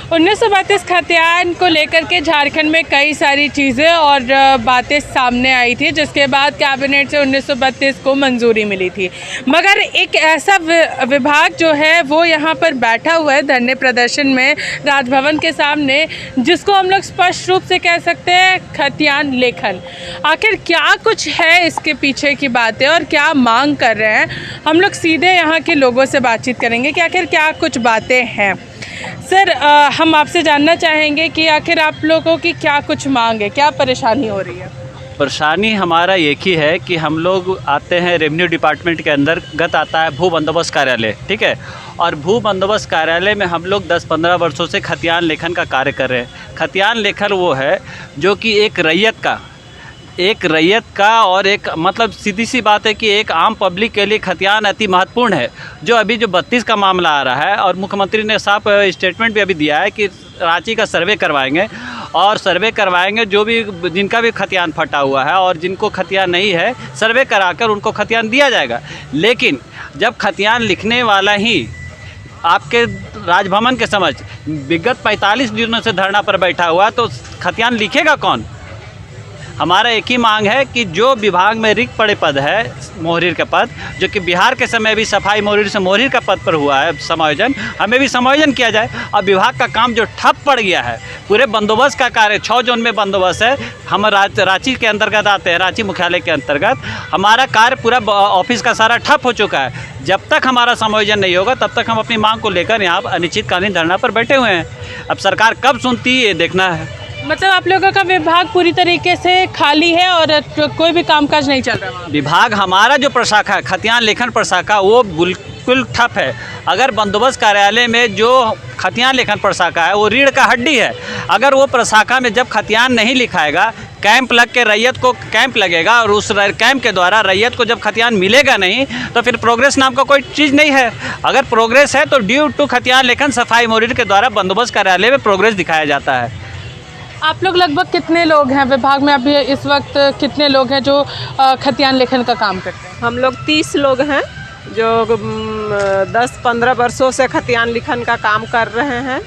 1932 खतियान को लेकर के झारखंड में कई सारी चीज़ें और बातें सामने आई थी, जिसके बाद कैबिनेट से 1932 को मंजूरी मिली थी। मगर एक ऐसा विभाग जो है वो यहाँ पर बैठा हुआ है धरने प्रदर्शन में राजभवन के सामने, जिसको हम लोग स्पष्ट रूप से कह सकते हैं खतियान लेखन। आखिर क्या कुछ है इसके पीछे की बातें और क्या मांग कर रहे हैं, हम लोग सीधे यहाँ के लोगों से बातचीत करेंगे कि आखिर क्या कुछ बातें हैं। सर, हम आपसे जानना चाहेंगे कि आखिर आप लोगों की क्या कुछ मांग है, क्या परेशानी हो रही है? परेशानी हमारा एक ही है कि हम लोग आते हैं रेवेन्यू डिपार्टमेंट के अंतर्गत आता है भू बंदोबस्त कार्यालय, ठीक है। और भू बंदोबस्त कार्यालय में हम लोग 10-15 वर्षों से खतियान लेखन का कार्य कर रहे हैं। खतियान लेखन वो है जो कि एक रैयत का और एक मतलब सीधी सी बात है कि एक आम पब्लिक के लिए खतियान अति महत्वपूर्ण है। जो अभी जो 32 का मामला आ रहा है और मुख्यमंत्री ने साफ स्टेटमेंट भी अभी दिया है कि रांची का सर्वे करवाएंगे और सर्वे करवाएंगे जो भी जिनका भी खतियान फटा हुआ है और जिनको खतियान नहीं है सर्वे कराकर उनको खतियान दिया जाएगा। लेकिन जब खतियान लिखने वाला ही आपके राजभवन के समझ विगत 45 दिनों से धरना पर बैठा हुआ तो खतियान लिखेगा कौन? हमारा एक ही मांग है कि जो विभाग में रिक्त पड़े पद है मोहरीर का पद, जो कि बिहार के समय भी सफाई मोहरीर से मोहरीर का पद पर हुआ है समायोजन, हमें भी समायोजन किया जाए। और विभाग का काम जो ठप पड़ गया है, पूरे बंदोबस्त का कार्य 6 जोन में बंदोबस्त है। हम रांची के अंतर्गत आते हैं, रांची मुख्यालय के अंतर्गत हमारा कार्य पूरा ऑफिस का सारा ठप हो चुका है। जब तक हमारा समायोजन नहीं होगा तब तक हम अपनी मांग को लेकर यहाँ अनिश्चितकालीन धरना पर बैठे हुए हैं। अब सरकार कब सुनती है ये देखना है। मतलब आप लोगों का विभाग पूरी तरीके से खाली है और कोई भी कामकाज नहीं चल रहा? विभाग हमारा जो प्रशाखा खतियान लेखन प्रशाखा वो बिल्कुल ठप है। अगर बंदोबस्त कार्यालय में जो खतियान लेखन प्रशाखा है वो रीढ़ का हड्डी है। अगर वो प्रशाखा में जब खतियान नहीं लिखाएगा, कैंप लग के रैयत को कैंप लगेगा और उस कैंप के द्वारा रैयत को जब खतियान मिलेगा नहीं तो फिर प्रोग्रेस नाम का कोई चीज़ नहीं है। अगर प्रोग्रेस है तो ड्यू टू खतियान लेखन सफाई मोहरीर के द्वारा बंदोबस्त कार्यालय में प्रोग्रेस दिखाया जाता है। आप लोग लगभग कितने लोग हैं विभाग में अभी इस वक्त? कितने लोग हैं जो खतियान लेखन का काम करते हैं? हम लोग 30 लोग हैं जो 10-15 वर्षों से खतियान लेखन का काम कर रहे हैं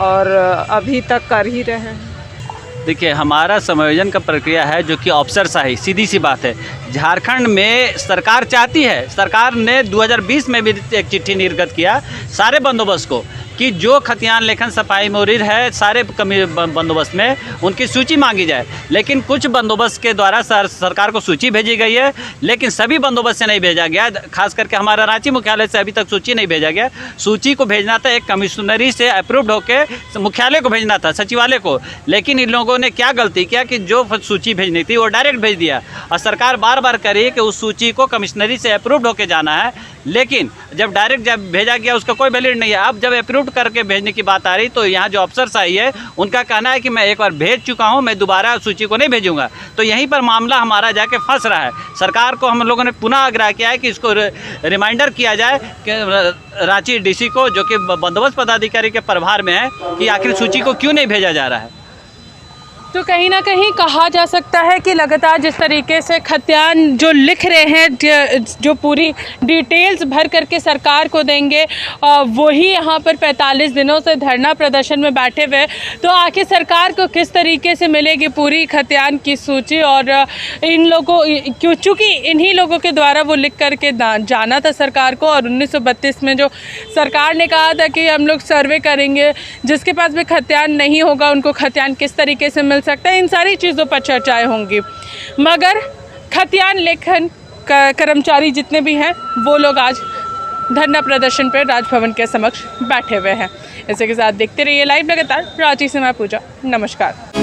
और अभी तक कर ही रहे हैं। देखिए, हमारा समायोजन का प्रक्रिया है जो कि अफसरशाही, सीधी सी बात है। झारखंड में सरकार चाहती है, सरकार ने 2020 में भी एक चिट्ठी निर्गत किया सारे बंदोबस्त को कि जो खतियान लेखन सफाई मोहरीर है सारे बंदोबस्त में उनकी सूची मांगी जाए। लेकिन कुछ बंदोबस्त के द्वारा सरकार को सूची भेजी गई है, लेकिन सभी बंदोबस्त से नहीं भेजा गया। खास करके हमारा रांची मुख्यालय से अभी तक सूची नहीं भेजा गया। सूची को भेजना था एक कमिश्नरी से अप्रूव्ड होकर मुख्यालय को भेजना था, सचिवालय को। लेकिन इन लोगों ने क्या गलती किया कि जो सूची भेजनी थी वो डायरेक्ट भेज दिया और सरकार बार बार करी कि उस सूची को कमिश्नरी से अप्रूव्ड होकर जाना है। लेकिन जब डायरेक्ट जब भेजा गया उसका कोई वैलिड नहीं है। अब जब अप्रूव्ड करके भेजने की बात आ रही तो यहाँ जो अफसरशाही है उनका कहना है कि मैं एक बार भेज चुका हूँ, मैं दोबारा सूची को नहीं भेजूंगा। तो यहीं पर मामला हमारा जाके फंस रहा है। सरकार को हम लोगों ने पुनः आग्रह किया है कि इसको रिमाइंडर किया जाए कि रांची डीसी को, जो कि बंदोबस्त पदाधिकारी के प्रभार में है, कि आखिर सूची को क्यों नहीं भेजा जा रहा है। तो कहीं ना कहीं कहा जा सकता है कि लगातार जिस तरीके से खतियान जो लिख रहे हैं, जो पूरी डिटेल्स भर करके सरकार को देंगे, वही यहाँ पर 45 दिनों से धरना प्रदर्शन में बैठे हुए। तो आखिर सरकार को किस तरीके से मिलेगी पूरी खतियान की सूची? और इन लोगों चूँकि इन्हीं लोगों के द्वारा वो लिख करके जाना था सरकार को, और 1932 में जो सरकार ने कहा था कि हम लोग सर्वे करेंगे, जिसके पास भी खतियान नहीं होगा उनको खतियान किस तरीके से मिल सकता है, इन सारी चीज़ों पर चर्चाएं होंगी। मगर खतियान लेखन कर्मचारी जितने भी हैं वो लोग आज धरना प्रदर्शन पर राजभवन के समक्ष बैठे हुए हैं। इसी के साथ देखते रहिए लाइव लगातार। रांची से मैं पूजा, नमस्कार।